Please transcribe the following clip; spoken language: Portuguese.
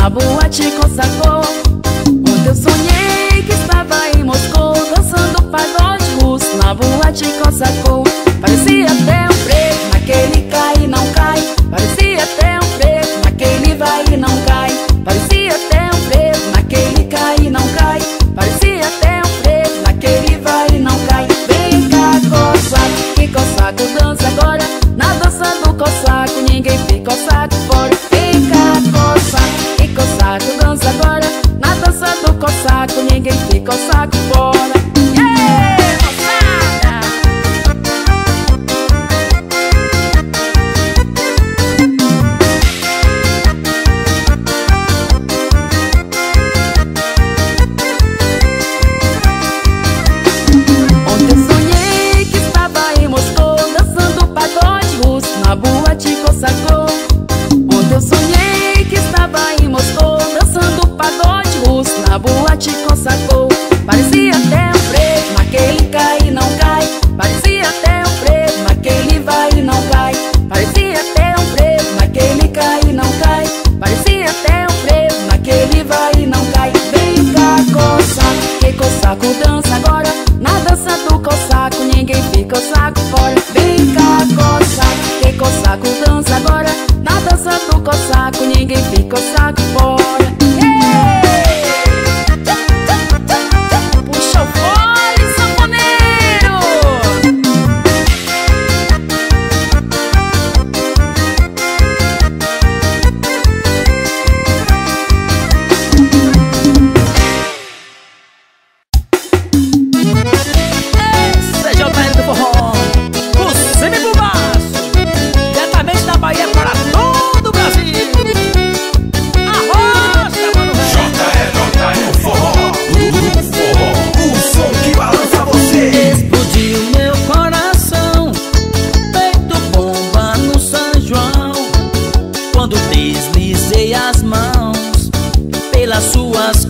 na boate consagrou, onde eu sonhei que estava em Moscou, dançando pagode russo na boate consagrou. Parecia até um preto naquele cai e não cai, parecia até um preto naquele vai e não cai, parecia até um preto naquele cai e não cai, parecia até um preto naquele vai e não cai. Vem cá, cossaco, que cossaco dança agora, na dança do cossaco ninguém fica o saco fora. Vem cá, cossaco, que cossaco dança agora, na dança do cossaco ninguém fica o saco fora. Onde eu sonhei que estava em Moscou, dançando pagode russo na boate consagrou. Parecia até um preto naquele cai e não cai, parecia até um preto naquele vai e não cai, parecia até um preto naquele cai e não cai, parecia até um preto naquele vai e não cai. Vem cá, cossaco, que cossaco dança agora, na dança do cossaco ninguém fica o saco fora. Vem cá, cossaco, que cossaco dança agora, na dança do cossaco ninguém fica o saco fora. Puxa o fole, sanfoneiro! Seja o velho do forró, o semi-bubaço, diretamente da Bahia para todo o Brasil. Arrocha, mano, JL no forró, o som que balança você. explodiu meu coração, feito bomba no São João, quando deslizei as mãos pelas suas